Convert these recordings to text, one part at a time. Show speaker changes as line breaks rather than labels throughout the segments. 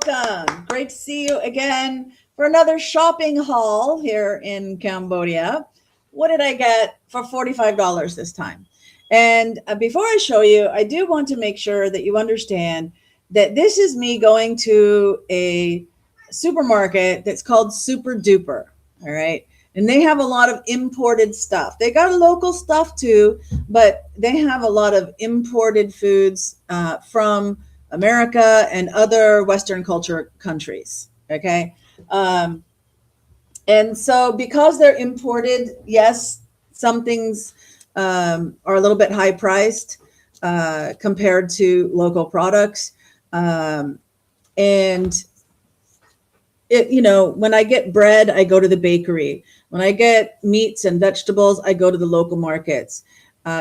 welcome. Great to see you again for another shopping haul here in Cambodia. What did I get for $45 this time? And before I show you, I do want to make sure that you understand that this is me going to a supermarket that's called Super Duper. All right. And they have a lot of imported stuff. They got local stuff too, but they have a lot of imported foods from America and other Western culture countries. Okay. And so because they're imported, yes, some things are a little bit high priced compared to local products. And when I get bread, I go to the bakery. When I get meats and vegetables, I go to the local markets.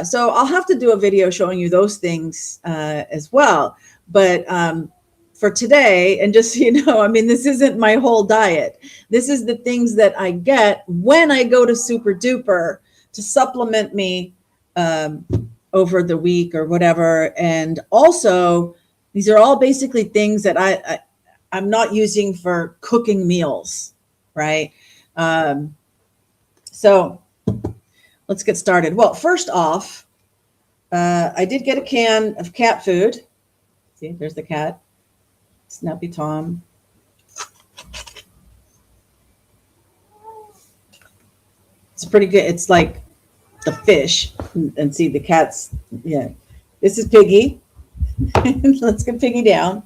So I'll have to do a video showing you those things as well. But for today, and just so you know, I mean, this isn't my whole diet. This is the things that I get when I go to Super Duper to supplement me over the week or whatever. And also, these are all basically things that I'm not using for cooking meals, right? So let's get started. Well, first off, I did get a can of cat food. See, there's the cat, Snappy Tom. It's pretty good. It's like the fish, and see the cats. Yeah, this is Piggy. Let's get Piggy down.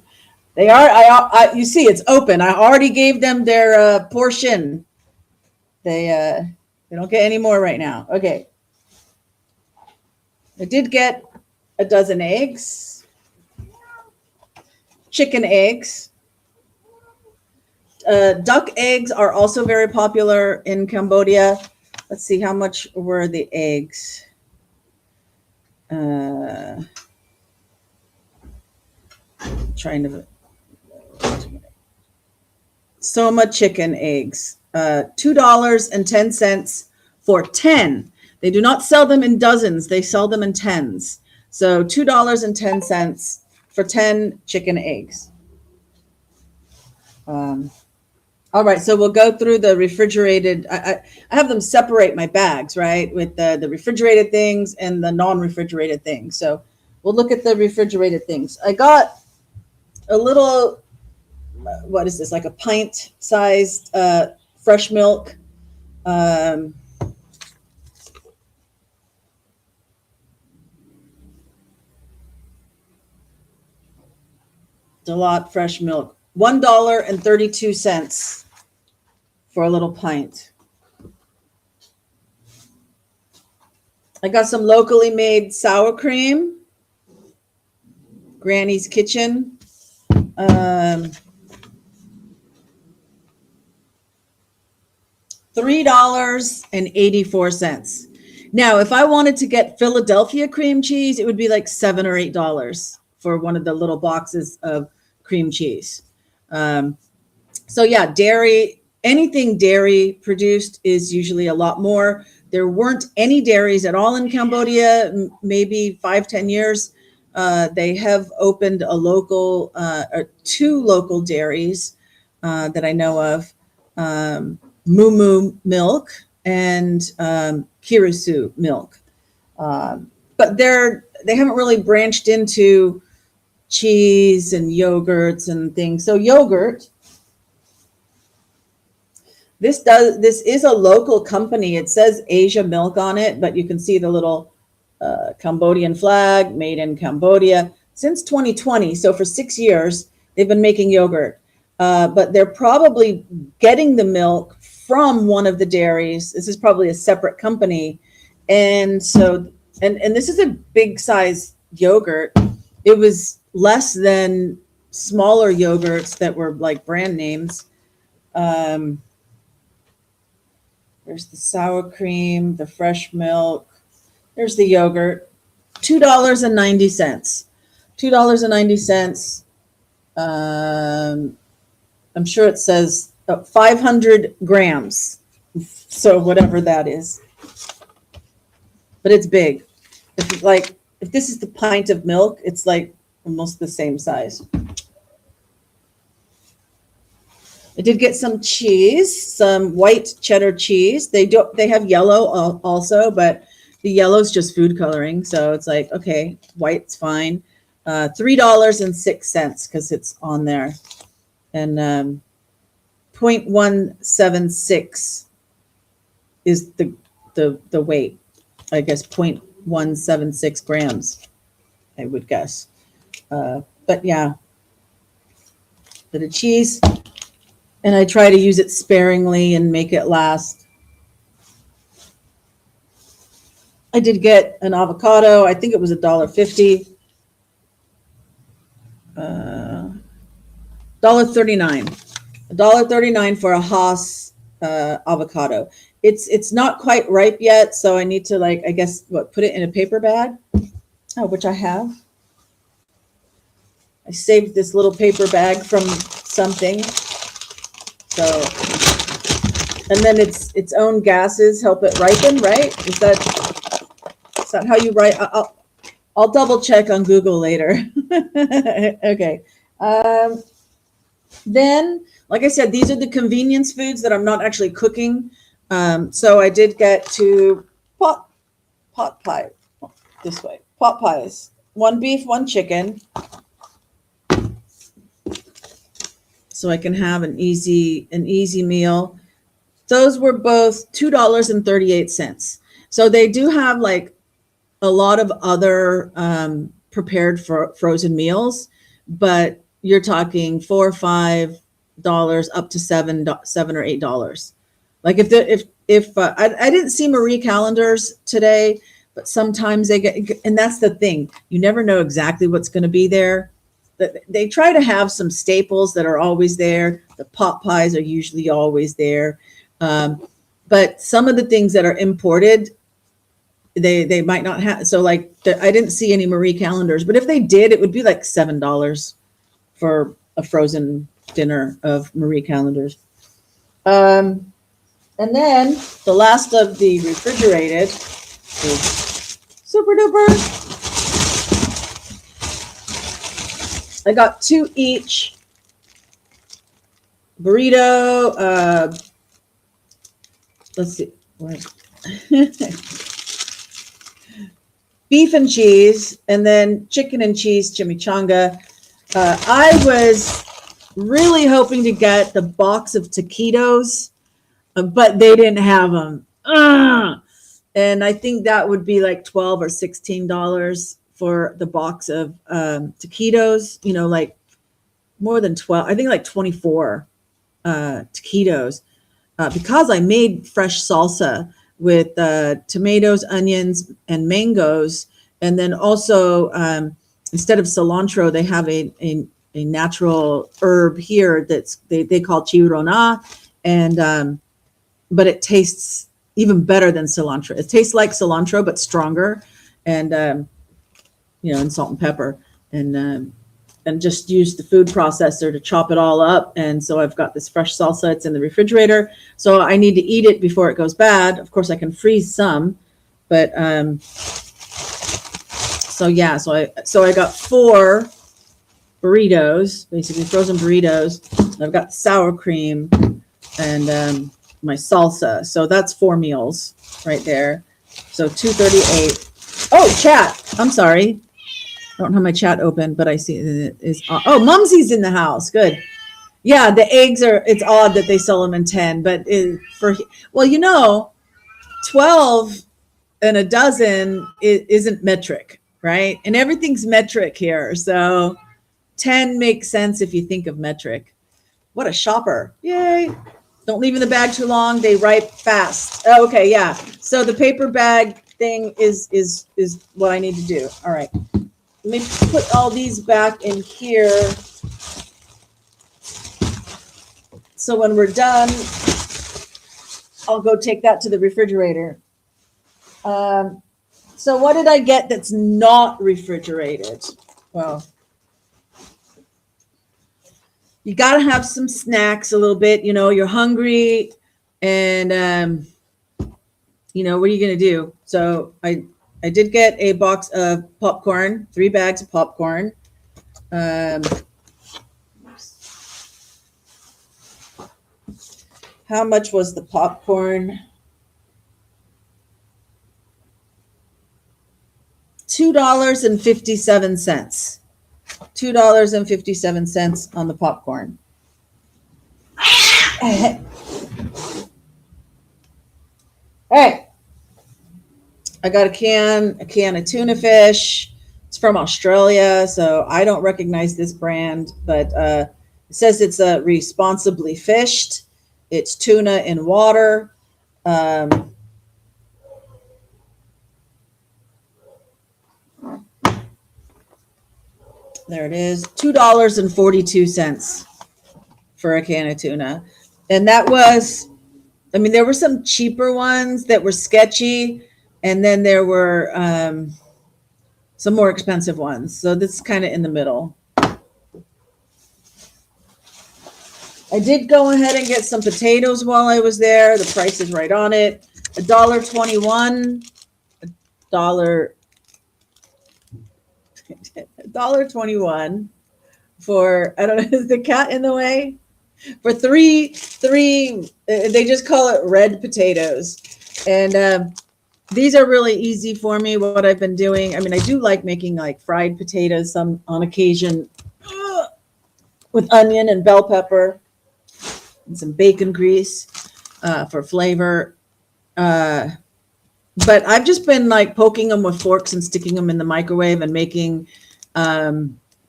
They are. You see, it's open. I already gave them their portion. They don't get any more right now. Okay. I did get a dozen eggs, chicken eggs. Duck eggs are also very popular in Cambodia. Let's see, how much were the eggs? Trying to. Soma chicken eggs, $2.10 for 10. They do not sell them in dozens. They sell them in tens. So $2.10 for 10 chicken eggs. All right, so we'll go through the refrigerated. I have them separate my bags, right, with the refrigerated things and the non-refrigerated things. So we'll look at the refrigerated things. I got a little, what is this, like a pint-sized fresh milk. Delot fresh milk, $1.32 for a little pint. I got some locally made sour cream, Granny's Kitchen. $3.84. Now, if I wanted to get Philadelphia cream cheese, it would be like $7 or $8 for one of the little boxes of cream cheese. So yeah, dairy, anything dairy produced is usually a lot more. There weren't any dairies at all in Cambodia, maybe 5-10 years. They have opened a local, or two local dairies that I know of, Moo Moo Milk and Kirisu Milk. But they haven't really branched into cheese and yogurts and things. So yogurt, this is a local company. It says Asia Milk on it, but you can see the little Cambodian flag, made in Cambodia, since 2020. So for 6 years, they've been making yogurt. But they're probably getting the milk from one of the dairies. This is probably a separate company. And so, and this is a big size yogurt. It was less than smaller yogurts that were like brand names. There's the sour cream, the fresh milk. There's the yogurt, $2.90. $2.90. I'm sure it says 500 grams. So whatever that is. But it's big. If this is the pint of milk, it's like almost the same size. I did get some cheese, some white cheddar cheese. They have yellow also, but the yellow's just food coloring. So it's like, okay, white's fine. $3.06 because it's on there. And 0.176 is the weight. I guess 0.176 grams, I would guess. But yeah, bit of cheese. And I try to use it sparingly and make it last. I did get an avocado. I think it was $1.50. $1.39. $1.39 for a Haas avocado. It's not quite ripe yet, so I need to, like, I guess, put it in a paper bag. Oh, which I have. I saved this little paper bag from something. So, and then its own gases help it ripen, right? Is that how you write? I'll double check on Google later. Okay. Then, like I said, these are the convenience foods that I'm not actually cooking. So I did get to pot pie this way. Pot pies. 1 beef, 1 chicken. So I can have an easy meal. Those were both $2.38. So they do have like a lot of other prepared frozen meals, but you're talking $4 or $5 up to $7 or $8. Like if I didn't see Marie calendars today, but sometimes they get, and that's the thing, you never know exactly what's going to be there. They try to have some staples that are always there. The pot pies are usually always there. But some of the things that are imported, they might not have. So like I didn't see any Marie calendars, but if they did, it would be like $7 for a frozen dinner of Marie calendars. And then the last of the refrigerated is Super Duper. I got 2 each burrito. Let's see. Beef and cheese, and then chicken and cheese chimichanga. I was really hoping to get the box of taquitos, but they didn't have them. And I think that would be like $12 or $16 for the box of taquitos, like more than 12, I think like 24 taquitos, because I made fresh salsa with tomatoes, onions, and mangoes. And then also, instead of cilantro, they have a natural herb here that's they call chiurona, and but it tastes even better than cilantro. It tastes like cilantro, but stronger, and and salt and pepper, and just use the food processor to chop it all up. And so I've got this fresh salsa. It's in the refrigerator. So I need to eat it before it goes bad. Of course, I can freeze some, but so I got 4 burritos, basically frozen burritos. I've got sour cream and my salsa. So that's 4 meals right there. So $2.38. Oh, chat. I'm sorry. I don't have my chat open, but I see it is. Oh, Mumsy's in the house. Good. Yeah, the eggs it's odd that they sell them in 10, but 12 and a dozen isn't metric, right? And everything's metric here. So 10 makes sense if you think of metric. What a shopper. Yay. Don't leave in the bag too long. They ripe fast. Oh, okay, yeah. So the paper bag thing is what I need to do. All right. Let me put all these back in here. So when we're done, I'll go take that to the refrigerator. So what did I get that's not refrigerated? Well, you got to have some snacks a little bit. You're hungry, and what are you going to do? So I did get a box of popcorn, 3 bags of popcorn. How much was the popcorn? $2.57. $2.57 on the popcorn. All right. I got a can of tuna fish. It's from Australia, so I don't recognize this brand, but it says it's responsibly fished. It's tuna in water. There it is, $2.42 for a can of tuna. And that was, I mean, there were some cheaper ones that were sketchy, and then there were some more expensive ones. So this is kind of in the middle. I did go ahead and get some potatoes while I was there. The price is right on it. $1.21. $1.21 for, I don't know, is the cat in the way? For three, they just call it red potatoes. And these are really easy for me, what I've been doing. I mean, I do like making like fried potatoes some on occasion with onion and bell pepper and some bacon grease for flavor. But I've just been like poking them with forks and sticking them in the microwave and making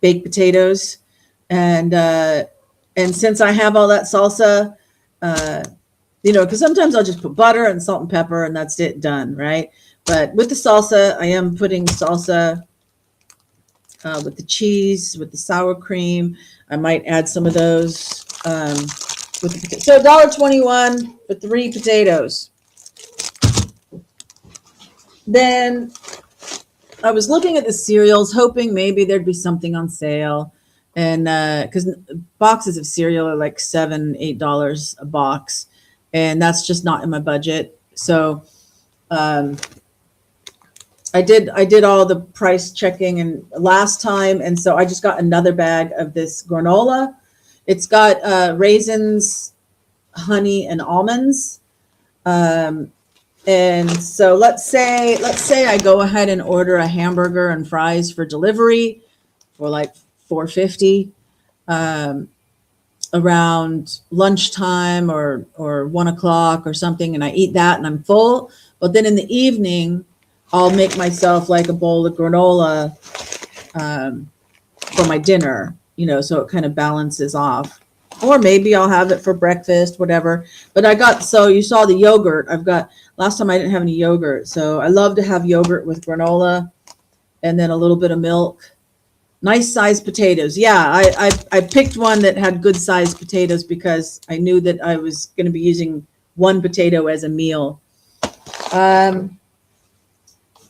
baked potatoes. And since I have all that salsa, because sometimes I'll just put butter and salt and pepper and that's it, done, right? But with the salsa, I am putting salsa with the cheese, with the sour cream. I might add some of those with the potatoes. So $1.21 for 3 potatoes. Then I was looking at the cereals, hoping maybe there'd be something on sale. And because boxes of cereal are like $7, $8 a box. And that's just not in my budget. So I did all the price checking and last time. And so I just got another bag of this granola. It's got raisins, honey, and almonds. And so let's say I go ahead and order a hamburger and fries for delivery for like $4.50 around lunchtime or 1 o'clock or something, and I eat that and I'm full. But then in the evening, I'll make myself like a bowl of granola for my dinner, so it kind of balances off. Or maybe I'll have it for breakfast, whatever. But so you saw the yogurt. Last time I didn't have any yogurt. So I love to have yogurt with granola and then a little bit of milk. Nice sized potatoes. Yeah, I picked one that had good sized potatoes because I knew that I was going to be using one potato as a meal. And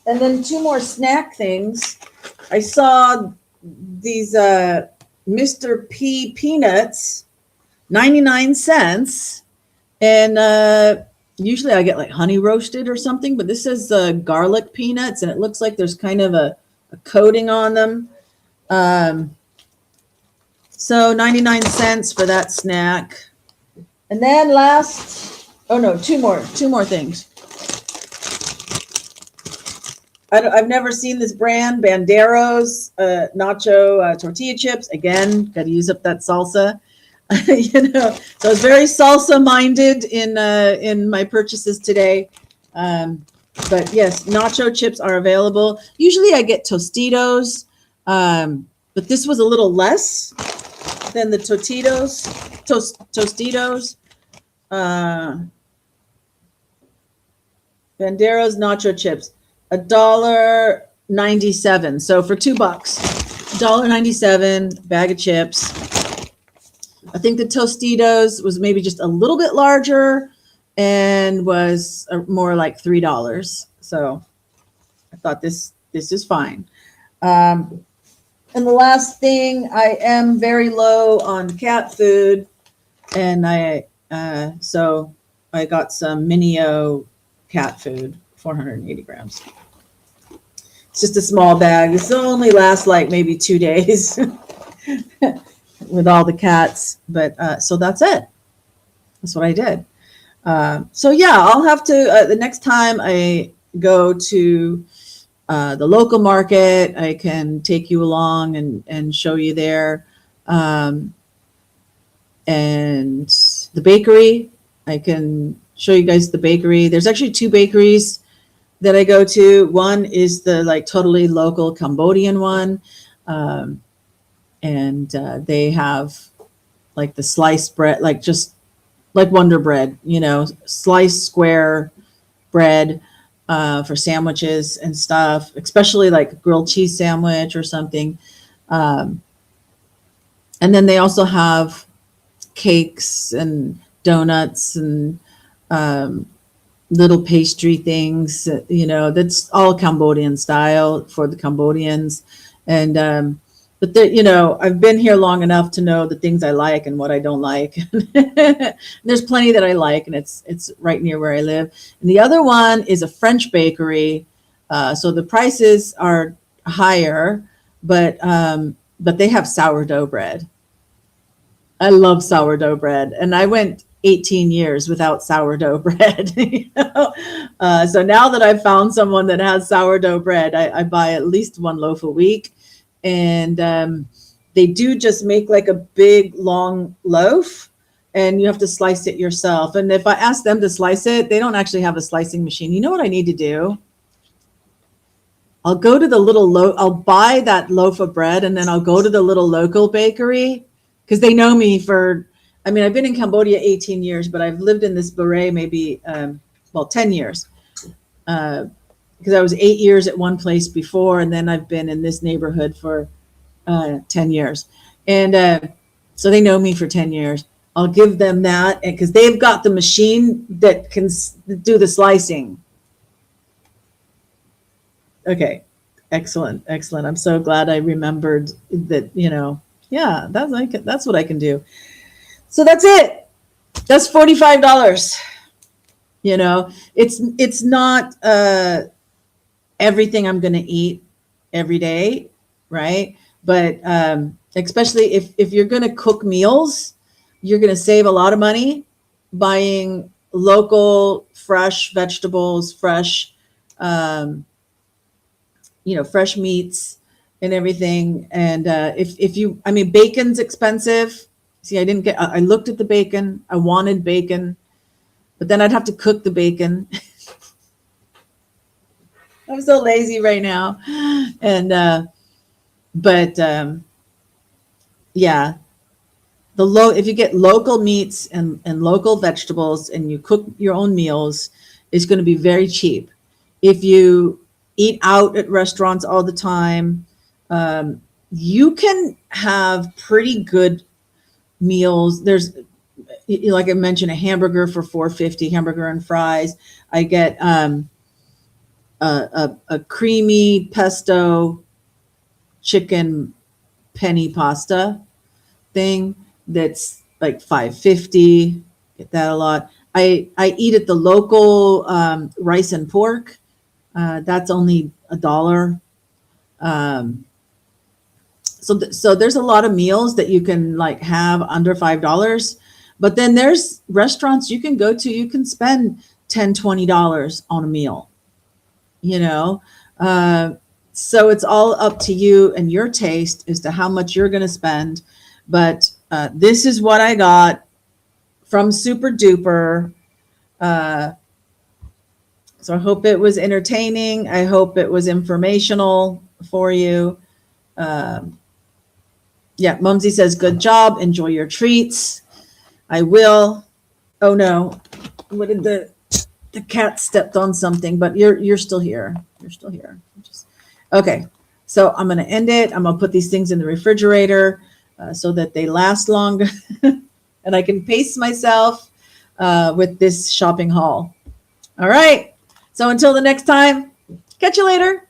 then 2 more snack things. I saw these Mr. P peanuts, 99 cents. And usually I get like honey roasted or something, but this is garlic peanuts, and it looks like there's kind of a coating on them. So 99 cents for that snack. And then two more things. I've never seen this brand, Banderos, nacho tortilla chips. Again, got to use up that salsa. So I was very salsa minded in my purchases today. But yes, nacho chips are available. Usually I get Tostitos, but this was a little less than the Tostitos. Banderos nacho chips, $1.97. So for $2, $1.97 bag of chips. I think the Tostitos was maybe just a little bit larger and was more like $3. So I thought this is fine. And the last thing, I am very low on cat food, and so I got some Minio cat food, 480 grams. It's just a small bag. This will only last like maybe 2 days with all the cats. But so that's it. That's what I did. So yeah, I'll have to, the next time I go to the local market, I can take you along and show you there. Um, and the bakery, I can show you guys the bakery. There's actually two bakeries that I go to. One is the like totally local Cambodian one. Um, and they have like the sliced bread, like just like Wonder Bread, you know, sliced square bread for sandwiches and stuff, especially like a grilled cheese sandwich or something. Um, and then they also have cakes and donuts and um, little pastry things, you know, that's all Cambodian style for the Cambodians. And, but there, you know, I've been here long enough to know the things I like and what I don't like. There's plenty that I like, and it's right near where I live. And the other one is a French bakery, so the prices are higher, but they have sourdough bread. I love sourdough bread, and I went 18 years without sourdough bread. You know? So now that I've found someone that has sourdough bread, I buy at least one loaf a week, and they do just make like a big long loaf, and you have to slice it yourself. And if I ask them to slice it, they don't actually have a slicing machine. You know what I need to do? I'll go to the I'll buy that loaf of bread, and then I'll go to the little local bakery because they know me for, I mean, I've been in Cambodia 18 years, but I've lived in this beret maybe, 10 years. Because I was 8 years at one place before, and then I've been in this neighborhood for 10 years. And so they know me for 10 years. I'll give them that because they've got the machine that can do the slicing. Okay. Excellent. Excellent. I'm so glad I remembered that, you know, yeah, that's what I can do. So that's it. That's $45. You know, it's not everything I'm going to eat every day, right? But especially if you're going to cook meals, you're going to save a lot of money buying local, fresh vegetables, fresh, you know, fresh meats and everything. And if you, I mean, bacon's expensive. See, I looked at the bacon. I wanted bacon, but then I'd have to cook the bacon. I'm so lazy right now. And, yeah, if you get local meats and local vegetables and you cook your own meals, it's going to be very cheap. If you eat out at restaurants all the time, you can have pretty good meals. There's, like I mentioned, a hamburger for $4.50, hamburger and fries. I get a creamy pesto chicken penny pasta thing that's like $5.50. Get that a lot. I eat at the local rice and pork. That's only $1. So there's a lot of meals that you can like have under $5. But then there's restaurants you can go to, you can spend $10-20 on a meal, you know. So it's all up to you and your taste as to how much you're going to spend. But this is what I got from Super Duper. So I hope it was entertaining. I hope it was informational for you. Yeah, Mumsy says, good job. Enjoy your treats. I will. Oh no, what did the cat stepped on something? But you're still here. You're still here. Okay, so I'm gonna end it. I'm gonna put these things in the refrigerator so that they last longer, and I can pace myself with this shopping haul. All right. So until the next time, catch you later.